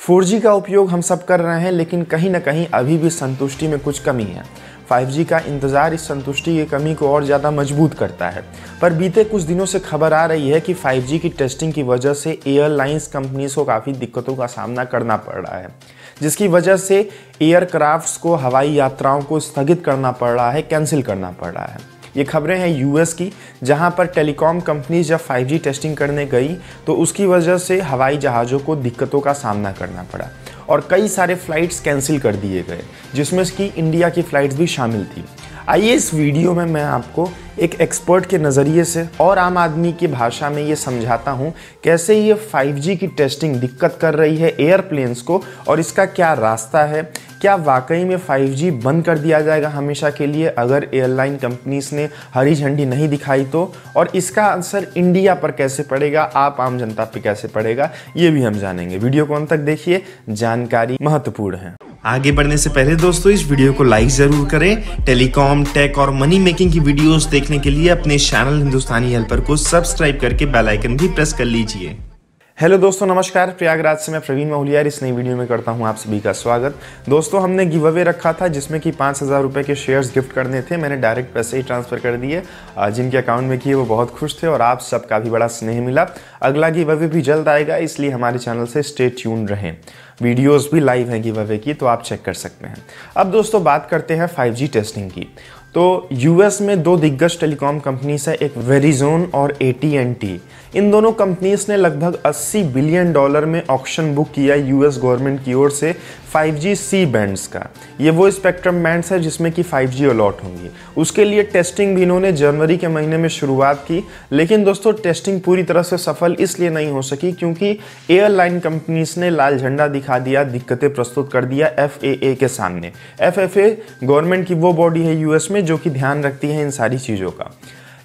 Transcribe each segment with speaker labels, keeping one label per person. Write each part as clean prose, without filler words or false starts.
Speaker 1: 4G का उपयोग हम सब कर रहे हैं, लेकिन कहीं ना कहीं अभी भी संतुष्टि में कुछ कमी है। 5G का इंतज़ार इस संतुष्टि की कमी को और ज़्यादा मजबूत करता है। पर बीते कुछ दिनों से खबर आ रही है कि 5G की टेस्टिंग की वजह से एयरलाइंस कंपनीज को काफ़ी दिक्कतों का सामना करना पड़ रहा है, जिसकी वजह से एयरक्राफ्ट्स को हवाई यात्राओं को स्थगित करना पड़ रहा है, कैंसिल करना पड़ रहा है। ये खबरें हैं यूएस की, जहां पर टेलीकॉम कंपनीज जब 5G टेस्टिंग करने गई तो उसकी वजह से हवाई जहाज़ों को दिक्कतों का सामना करना पड़ा और कई सारे फ्लाइट्स कैंसिल कर दिए गए, जिसमें कि इंडिया की फ़्लाइट्स भी शामिल थी। आइए इस वीडियो में मैं आपको एक एक्सपर्ट के नज़रिए से और आम आदमी की भाषा में ये समझाता हूँ कैसे ये 5G की टेस्टिंग दिक्कत कर रही है एयरप्लेन्स को और इसका क्या रास्ता है। क्या वाकई में 5G बंद कर दिया जाएगा हमेशा के लिए अगर एयरलाइन कंपनीज ने हरी झंडी नहीं दिखाई तो, और इसका असर इंडिया पर कैसे पड़ेगा, आप आम जनता पे कैसे पड़ेगा, ये भी हम जानेंगे। वीडियो को अंत तक देखिए, जानकारी महत्वपूर्ण है।
Speaker 2: आगे बढ़ने से पहले दोस्तों इस वीडियो को लाइक जरूर करें। टेलीकॉम, टेक और मनी मेकिंग की वीडियोस देखने के लिए अपने चैनल हिंदुस्तानी हेल्पर को सब्सक्राइब करके बेल आइकन भी प्रेस कर लीजिए।
Speaker 1: हेलो दोस्तों, नमस्कार। प्रयागराज से मैं प्रवीण महुलियार इस नई वीडियो में करता हूं आप सभी का स्वागत। दोस्तों, हमने गिव अवे रखा था जिसमें कि 5,000 रुपये के शेयर्स गिफ्ट करने थे। मैंने डायरेक्ट पैसे ही ट्रांसफ़र कर दिए। जिनके अकाउंट में किए वो बहुत खुश थे और आप सबका भी बड़ा स्नेह मिला। अगला गिव अवे भी जल्द आएगा, इसलिए हमारे चैनल से स्टे ट्यून रहें। वीडियोस भी लाइव हैं गिव अवे की, तो आप चेक कर सकते हैं। अब दोस्तों बात करते हैं 5G टेस्टिंग की। तो यूएस में दो दिग्गज टेलीकॉम कंपनीज है, एक वेरिजोन और AT&T। इन दोनों कंपनीज ने लगभग $80 बिलियन में ऑक्शन बुक किया यूएस गवर्नमेंट की ओर से 5G C बैंड्स का। ये वो स्पेक्ट्रम बैंड्स है जिसमें कि 5G अलॉट होंगी। उसके लिए टेस्टिंग भी इन्होंने जनवरी के महीने में शुरुआत की, लेकिन दोस्तों टेस्टिंग पूरी तरह से सफल इसलिए नहीं हो सकी क्योंकि एयरलाइन कंपनीज ने लाल झंडा दिखा दिया, दिक्कतें प्रस्तुत कर दिया FAA के सामने। FAA गवर्नमेंट की वो बॉडी है यूएस में जो कि ध्यान रखती है इन सारी चीज़ों का।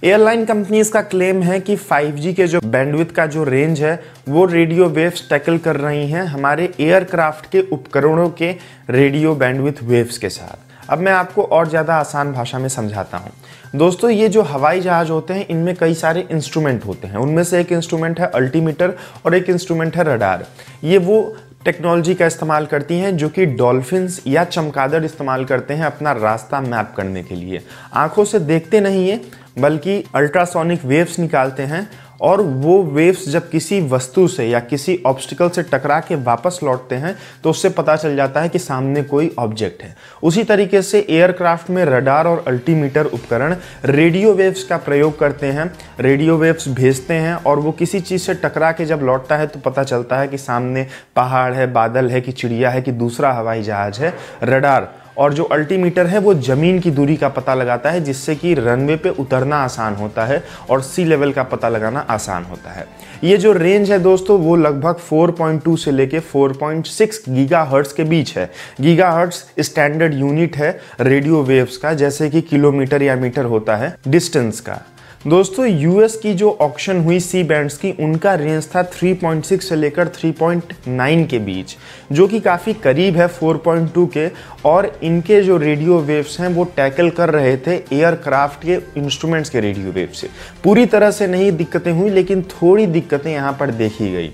Speaker 1: एयरलाइन कंपनीज का क्लेम है कि 5G के जो बैंडविड्थ का जो रेंज है वो रेडियो वेव्स टैकल कर रही हैं हमारे एयरक्राफ्ट के उपकरणों के रेडियो बैंडविड्थ वेव्स के साथ। अब मैं आपको और ज़्यादा आसान भाषा में समझाता हूँ। दोस्तों, ये जो हवाई जहाज़ होते हैं इनमें कई सारे इंस्ट्रूमेंट होते हैं। उनमें से एक इंस्ट्रूमेंट है अल्टीमीटर और एक इंस्ट्रूमेंट है रडार। ये वो टेक्नोलॉजी का इस्तेमाल करती हैं जो कि डॉल्फिन्स या चमगादड़ इस्तेमाल करते हैं अपना रास्ता मैप करने के लिए। आंखों से देखते नहीं है बल्कि अल्ट्रासोनिक वेव्स निकालते हैं, और वो वेव्स जब किसी वस्तु से या किसी ऑब्स्टिकल से टकरा के वापस लौटते हैं तो उससे पता चल जाता है कि सामने कोई ऑब्जेक्ट है। उसी तरीके से एयरक्राफ्ट में रडार और अल्टीमीटर उपकरण रेडियो वेव्स का प्रयोग करते हैं, रेडियो वेव्स भेजते हैं और वो किसी चीज़ से टकरा के जब लौटता है तो पता चलता है कि सामने पहाड़ है, बादल है, कि चिड़िया है, कि दूसरा हवाई जहाज है। रडार और जो अल्टीमीटर है वो ज़मीन की दूरी का पता लगाता है, जिससे कि रनवे पे उतरना आसान होता है और सी लेवल का पता लगाना आसान होता है। ये जो रेंज है दोस्तों वो लगभग 4.2 से लेके 4.6 गीगाहर्ट्ज़ के बीच है। गीगाहर्ट्ज़ स्टैंडर्ड यूनिट है रेडियो वेव्स का, जैसे कि किलोमीटर या मीटर होता है डिस्टेंस का। दोस्तों, यूएस की जो ऑक्शन हुई सी बैंड्स की, उनका रेंज था 3.6 से लेकर 3.9 के बीच, जो कि काफ़ी करीब है 4.2 के। और इनके जो रेडियो वेव्स हैं वो टैकल कर रहे थे एयरक्राफ्ट के इंस्ट्रूमेंट्स के रेडियो वेव से। पूरी तरह से नहीं दिक्कतें हुई, लेकिन थोड़ी दिक्कतें यहाँ पर देखी गई।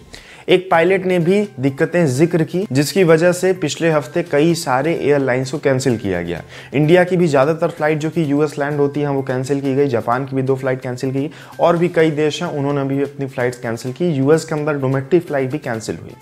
Speaker 1: एक पायलट ने भी दिक्कतें जिक्र की, जिसकी वजह से पिछले हफ्ते कई सारे एयरलाइंस को कैंसिल किया गया। इंडिया की भी ज़्यादातर फ्लाइट जो कि यूएस लैंड होती हैं वो कैंसिल की गई। जापान की भी 2 फ्लाइट कैंसिल की, और भी कई देश हैं उन्होंने भी अपनी फ़्लाइट्स कैंसिल की। यूएस के अंदर डोमेस्टिक फ़्लाइट भी कैंसिल हुई।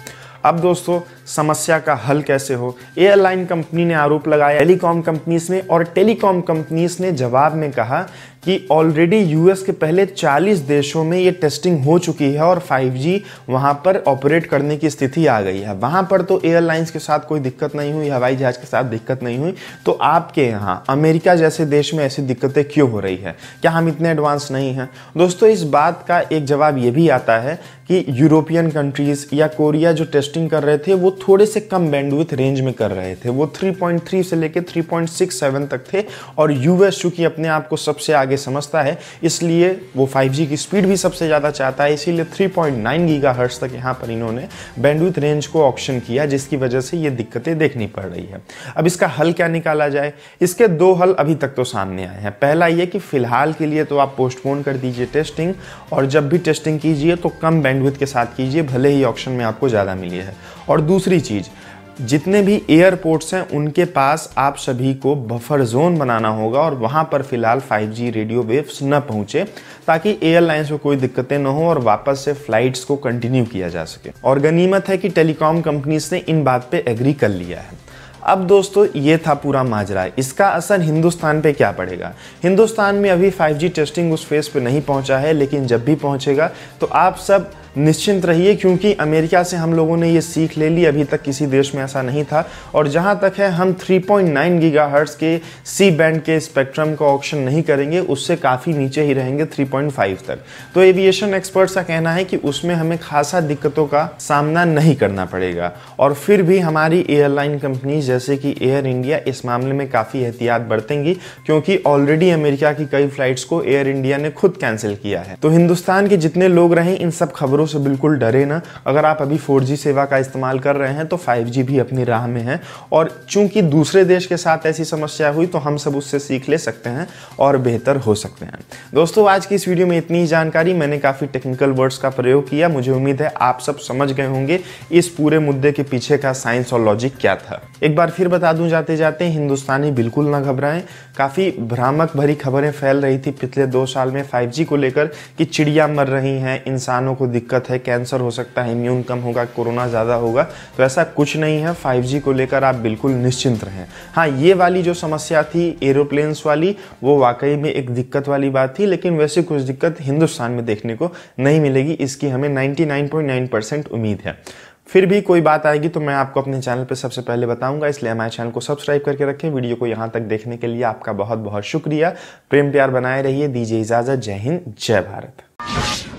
Speaker 1: अब दोस्तों, समस्या का हल कैसे हो? एयरलाइन कंपनी ने आरोप लगाया टेलीकॉम कंपनीज में, और टेलीकॉम कंपनीज ने जवाब में कहा कि ऑलरेडी यूएस के पहले 40 देशों में ये टेस्टिंग हो चुकी है और 5G वहाँ पर ऑपरेट करने की स्थिति आ गई है। वहाँ पर तो एयरलाइंस के साथ कोई दिक्कत नहीं हुई, हवाई जहाज़ के साथ दिक्कत नहीं हुई, तो आपके यहाँ अमेरिका जैसे देश में ऐसी दिक्कतें क्यों हो रही है? क्या हम इतने एडवांस नहीं हैं? दोस्तों, इस बात का एक जवाब ये भी आता है कि यूरोपियन कंट्रीज़ या कोरिया जो टेस्टिंग कर रहे थे वो थोड़े से कम बैंडविड्थ रेंज में कर रहे थे। वो 3.3 से लेकर 3.67 तक थे, और यूएस चूँकि अपने आप को सबसे आगे आगे समझता है, इसलिए वो 5G की स्पीड भी सबसे ज़्यादा चाहता है, इसीलिए 3.9 गीगाहर्ट्ज़ तक यहाँ पर इन्होंने बैंडविड्थ रेंज को ऑप्शन किया, जिसकी वजह से ये दिक्कतें देखनी पड़ रही है। अब इसका हल क्या निकाला जाए? इसके दो हल अभी तक तो सामने आए हैं। पहला ये कि फिलहाल के लिए तो आप पोस्टपोन कर दीजिए टेस्टिंग, और जब भी टेस्टिंग कीजिए तो कम बैंडविड्थ के साथ कीजिए, भले ही ऑप्शन में आपको ज़्यादा मिली है। और दूसरी चीज़, जितने भी एयरपोर्ट्स हैं उनके पास आप सभी को बफर जोन बनाना होगा और वहां पर फिलहाल 5G रेडियो वेव्स न पहुंचे, ताकि एयरलाइंस को कोई दिक्कतें न हो और वापस से फ्लाइट्स को कंटिन्यू किया जा सके। और गनीमत है कि टेलीकॉम कंपनीज ने इन बात पे एग्री कर लिया है। अब दोस्तों ये था पूरा माजरा। इसका असर हिंदुस्तान पे क्या पड़ेगा? हिंदुस्तान में अभी 5G टेस्टिंग उस फेज पे नहीं पहुंचा है, लेकिन जब भी पहुंचेगा तो आप सब निश्चिंत रहिए, क्योंकि अमेरिका से हम लोगों ने ये सीख ले ली, अभी तक किसी देश में ऐसा नहीं था। और जहां तक है, हम 3.9 गीगाहर्ट्ज़ के सी बैंड के स्पेक्ट्रम का ऑप्शन नहीं करेंगे, उससे काफ़ी नीचे ही रहेंगे 3.5 तक। तो एविएशन एक्सपर्ट्स का कहना है कि उसमें हमें खासा दिक्कतों का सामना नहीं करना पड़ेगा। और फिर भी हमारी एयरलाइन कंपनी जैसे कि एयर इंडिया इस मामले में काफ़ी एहतियात बरतेंगी, क्योंकि ऑलरेडी अमेरिका की कई फ्लाइट्स को एयर इंडिया ने खुद कैंसिल किया है। तो हिंदुस्तान के जितने लोग रहें, इन सब खबरों से बिल्कुल डरे ना। अगर आप अभी 4G सेवा का इस्तेमाल कर रहे हैं तो 5G भी अपनी राह में है, और चूंकि दूसरे देश के साथ ऐसी समस्या हुई तो हम सब उससे सीख ले सकते हैं और बेहतर हो सकते हैं। दोस्तों, आज की इस वीडियो में इतनी ही जानकारी। मैंने काफ़ी टेक्निकल वर्ड्स का प्रयोग किया। मुझे उम्मीद है आप सब समझ गए होंगे इस पूरे मुद्दे के पीछे का साइंस और लॉजिक क्या था। एक बार फिर बता दूं जाते जाते, हिंदुस्तानी बिल्कुल ना घबराएं। काफ़ी भ्रामक भरी खबरें फैल रही थी पिछले 2 साल में 5G को लेकर कि चिड़िया मर रही हैं, इंसानों को दिक्कत है, कैंसर हो सकता है, इम्यून कम होगा, कोरोना ज़्यादा होगा। तो ऐसा कुछ नहीं है। 5G को लेकर आप बिल्कुल निश्चिंत रहें। हाँ, ये वाली जो समस्या थी एरोप्लेन्स वाली, वो वाकई में एक दिक्कत वाली बात थी, लेकिन वैसे कुछ दिक्कत हिंदुस्तान में देखने को नहीं मिलेगी, इसकी हमें 99.9% उम्मीद है। फिर भी कोई बात आएगी तो मैं आपको अपने चैनल पे सबसे पहले बताऊंगा, इसलिए हमारे चैनल को सब्सक्राइब करके रखें। वीडियो को यहाँ तक देखने के लिए आपका बहुत बहुत शुक्रिया। प्रेम प्यार बनाए रहिए। दीजिए इजाज़त। जय हिंद, जय भारत।